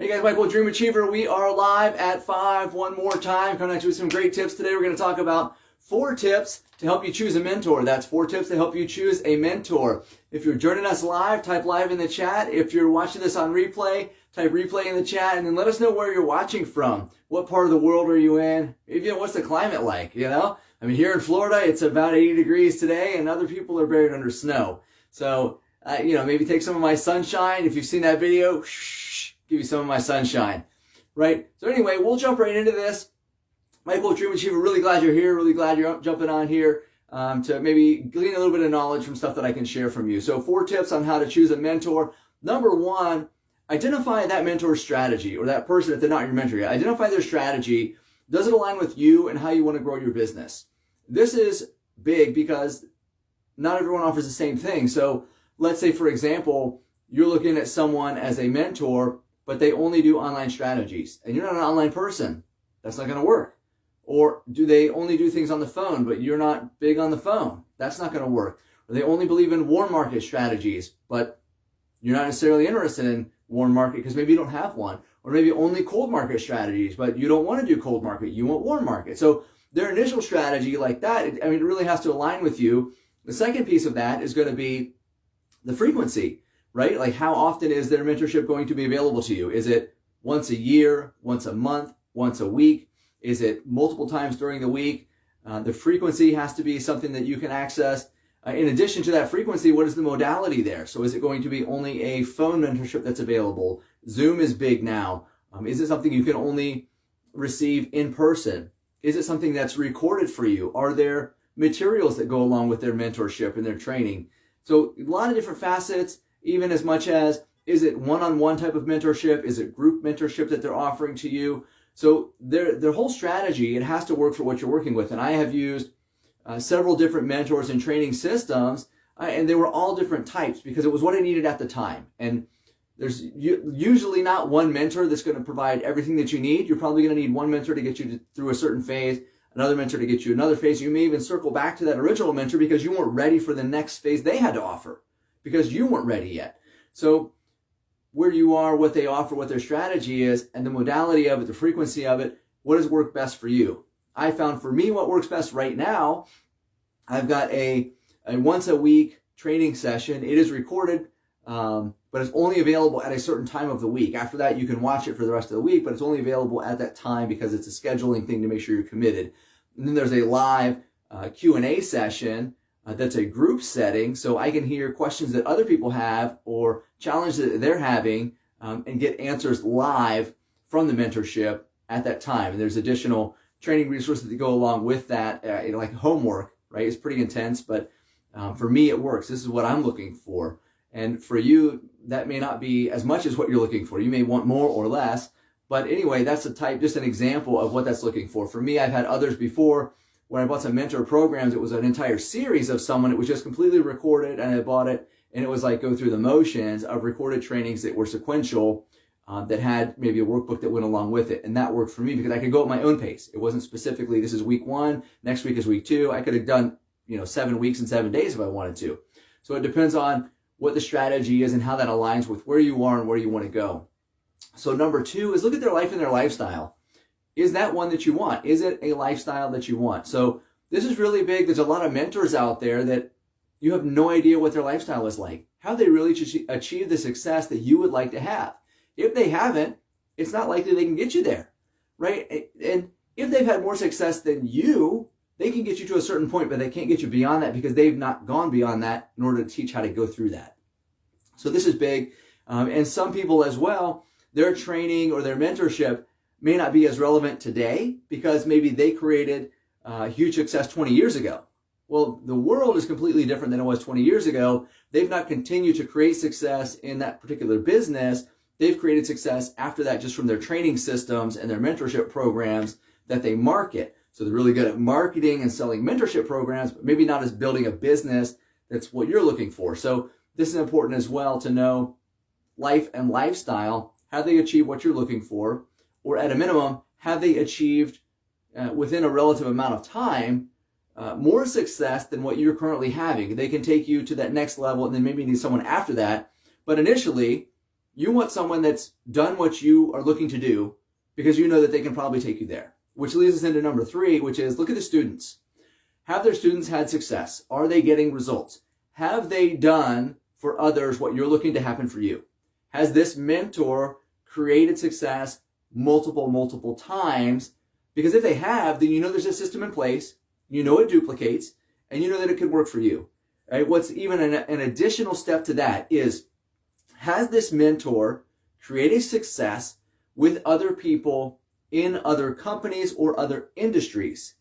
Hey guys, Michael, Dream Achiever. We are live at 5 one more time. Coming at you with some great tips today. We're going to talk about 4 tips to help you choose a mentor. That's 4 tips to help you choose a mentor. If you're joining us live, type live in the chat. If you're watching this on replay, type replay in the chat, and then let us know where you're watching from. What part of the world are you in? Maybe what's the climate like, I mean, here in Florida, it's about 80 degrees today, and other people are buried under snow. So, maybe take some of my sunshine. If you've seen that video, give you some of my sunshine, right? So anyway, we'll jump right into this. Michael, Dream Achiever, really glad you're here. Really glad you're jumping on here to maybe glean a little bit of knowledge from stuff that I can share from you. So 4 tips on how to choose a mentor. Number 1, identify that mentor's strategy, or that person, if they're not your mentor yet. Identify their strategy. Does it align with you and how you want to grow your business? This is big because not everyone offers the same thing. So let's say, for example, you're looking at someone as a mentor, but they only do online strategies, and you're not an online person. That's not going to work. Or do they only do things on the phone, but you're not big on the phone? That's not going to work. Or they only believe in warm market strategies, but you're not necessarily interested in warm market because maybe you don't have one. Or maybe only cold market strategies, but you don't want to do cold market. You want warm market. So their initial strategy like that, it really has to align with you. The second piece of that is going to be the frequency. Right? Like, how often is their mentorship going to be available to you? Is it once a year, once a month, once a week? Is it multiple times during the week? The frequency has to be something that you can access. In addition to that frequency, what is the modality there? So is it going to be only a phone mentorship that's available? Zoom is big now. Is it something you can only receive in person? Is it something that's recorded for you? Are there materials that go along with their mentorship and their training? So a lot of different facets. Even as much as, is it one-on-one type of mentorship? Is it group mentorship that they're offering to you? So their whole strategy, it has to work for what you're working with. And I have used several different mentors and training systems, and they were all different types because it was what I needed at the time. And there's usually not one mentor that's going to provide everything that you need. You're probably going to need one mentor to get you through a certain phase, another mentor to get you another phase. You may even circle back to that original mentor because you weren't ready for the next phase they had to offer, because you weren't ready yet. So where you are, what they offer, what their strategy is, and the modality of it, the frequency of it, what does work best for you? I found for me what works best right now, I've got a once a week training session. It is recorded, but it's only available at a certain time of the week. After that, you can watch it for the rest of the week, but it's only available at that time because it's a scheduling thing to make sure you're committed. And then there's a live Q&A session. That's a group setting, so I can hear questions that other people have or challenges that they're having and get answers live from the mentorship at that time. And there's additional training resources that go along with that, like homework, right? It's pretty intense, but for me, it works. This is what I'm looking for. And for you, that may not be as much as what you're looking for. You may want more or less. But anyway, that's just an example of what that's looking for. For me, I've had others before. When I bought some mentor programs, it was an entire series of someone. It was just completely recorded, and I bought it, and it was like go through the motions of recorded trainings that were sequential, that had maybe a workbook that went along with it. And that worked for me because I could go at my own pace. It wasn't specifically, this is week 1, next week is week 2. I could have done, 7 weeks and 7 days if I wanted to. So it depends on what the strategy is and how that aligns with where you are and where you want to go. So number 2 is look at their life and their lifestyle. Is that one that you want? Is it a lifestyle that you want? So this is really big. There's a lot of mentors out there that you have no idea what their lifestyle is like. How have they really achieved the success that you would like to have? If they haven't, it's not likely they can get you there, right? And if they've had more success than you, they can get you to a certain point, but they can't get you beyond that because they've not gone beyond that in order to teach how to go through that. So this is big. And some people as well, their training or their mentorship may not be as relevant today because maybe they created huge success 20 years ago. Well, the world is completely different than it was 20 years ago. They've not continued to create success in that particular business. They've created success after that just from their training systems and their mentorship programs that they market. So they're really good at marketing and selling mentorship programs, but maybe not as building a business that's what you're looking for. So this is important as well to know life and lifestyle. Have they achieved what you're looking for? Or at a minimum, have they achieved within a relative amount of time more success than what you're currently having? They can take you to that next level and then maybe need someone after that. But initially, You want someone that's done what you are looking to do because you know that they can probably take you there. Which leads us into number 3, which is look at the students. Have their students had success? Are they getting results? Have they done for others what you're looking to happen for you? Has this mentor created success multiple times? Because if they have, then you know there's a system in place, you know it duplicates, and you know that it could work for you. Right? What's even an additional step to that is, has this mentor created success with other people in other companies or other industries,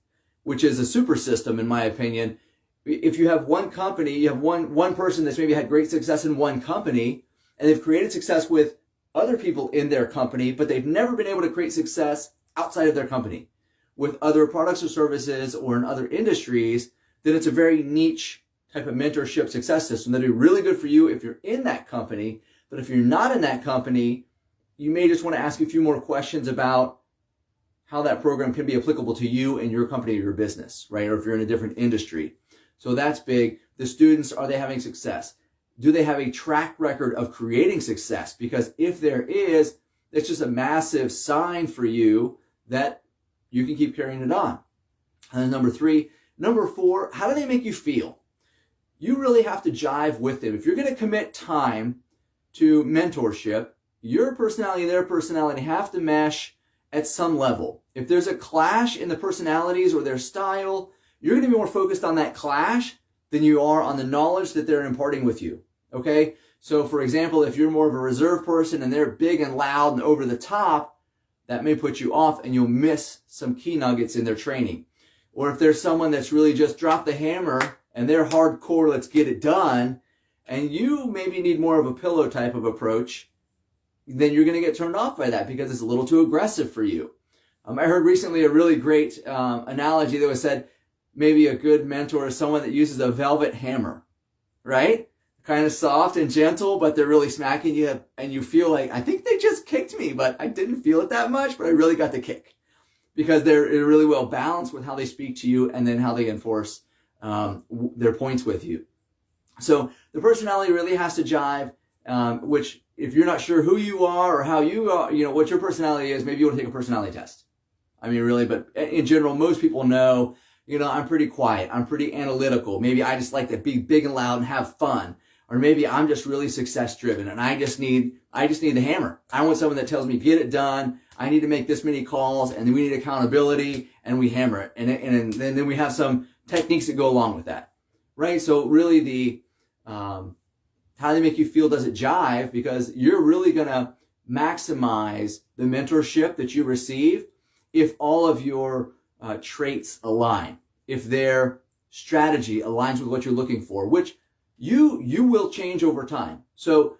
which is a super system in my opinion. If you have one company, you have one person that's maybe had great success in one company, and they've created success with other people in their company, but they've never been able to create success outside of their company with other products or services or in other industries, then it's a very niche type of mentorship success system that'll be really good for you if you're in that company. But if you're not in that company, you may just want to ask a few more questions about how that program can be applicable to you and your company or your business, right? Or if you're in a different industry. So that's big. The students, are they having success? Do they have a track record of creating success? Because if there is, it's just a massive sign for you that you can keep carrying it on. And then number 3. Number 4, how do they make you feel? You really have to jive with them. If you're going to commit time to mentorship, your personality and their personality have to mesh at some level. If there's a clash in the personalities or their style, you're going to be more focused on that clash than you are on the knowledge that they're imparting with you. Okay? So for example, if you're more of a reserved person and they're big and loud and over the top, that may put you off and you'll miss some key nuggets in their training. Or if there's someone that's really just dropped the hammer and they're hardcore, let's get it done, and you maybe need more of a pillow type of approach, then you're going to get turned off by that because it's a little too aggressive for you. I heard recently a really great analogy that was said, maybe a good mentor is someone that uses a velvet hammer, right? Kind of soft and gentle, but they're really smacking you and you feel like, I think they just kicked me, but I didn't feel it that much, but I really got the kick. Because they're really well balanced with how they speak to you and then how they enforce their points with you. So the personality really has to jive, which if you're not sure who you are or how you are, what your personality is, maybe you want to take a personality test. I mean, really, but in general, most people know, I'm pretty quiet. I'm pretty analytical. Maybe I just like to be big and loud and have fun. Or maybe I'm just really success driven and I just need the hammer. I want someone that tells me, get it done. I need to make this many calls and then we need accountability and we hammer it. And then we have some techniques that go along with that, right? So really the, how they make you feel, does it jive? Because you're really going to maximize the mentorship that you receive if all of your traits align, if their strategy aligns with what you're looking for, which you will change over time. So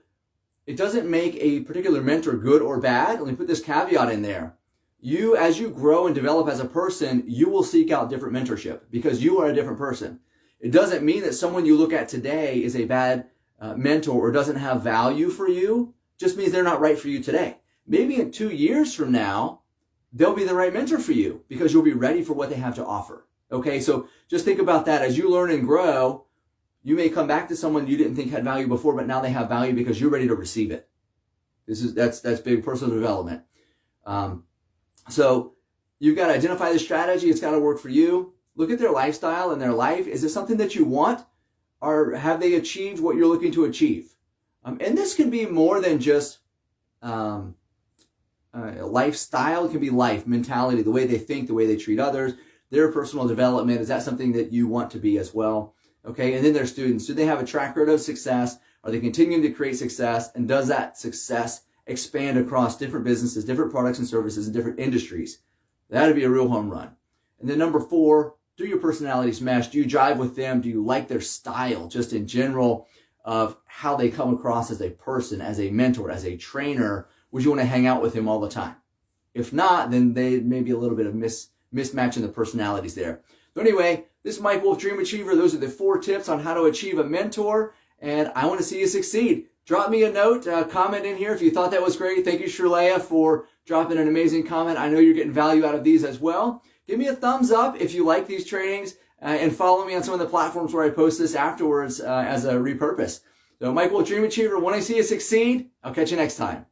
it doesn't make a particular mentor good or bad. Let me put this caveat in there. As you grow and develop as a person, you will seek out different mentorship because you are a different person. It doesn't mean that someone you look at today is a bad mentor or doesn't have value for you. It just means they're not right for you today. Maybe in 2 years from now, they'll be the right mentor for you because you'll be ready for what they have to offer. Okay, so just think about that. As you learn and grow, you may come back to someone you didn't think had value before, but now they have value because you're ready to receive it. That's big personal development. So you've got to identify the strategy. It's got to work for you. Look at their lifestyle and their life. Is it something that you want, or have they achieved what you're looking to achieve? And this can be more than just lifestyle. It can be life, mentality, the way they think, the way they treat others, their personal development. Is that something that you want to be as well? Okay, and then their students. Do they have a track record of success? Are they continuing to create success? And does that success expand across different businesses, different products and services, and different industries? That'd be a real home run. And then number 4, do your personalities mesh? Do you jive with them? Do you like their style, just in general, of how they come across as a person, as a mentor, as a trainer? Would you want to hang out with him all the time? If not, then they may be a little bit of mismatch in the personalities there. So anyway, this is Mike Wolf, Dream Achiever. Those are the 4 tips on how to achieve a mentor, and I want to see you succeed. Drop me a note, comment in here if you thought that was great. Thank you, Shirlea, for dropping an amazing comment. I know you're getting value out of these as well. Give me a thumbs up if you like these trainings, and follow me on some of the platforms where I post this afterwards as a repurpose. So Michael, Dream Achiever, when I see you succeed, I'll catch you next time.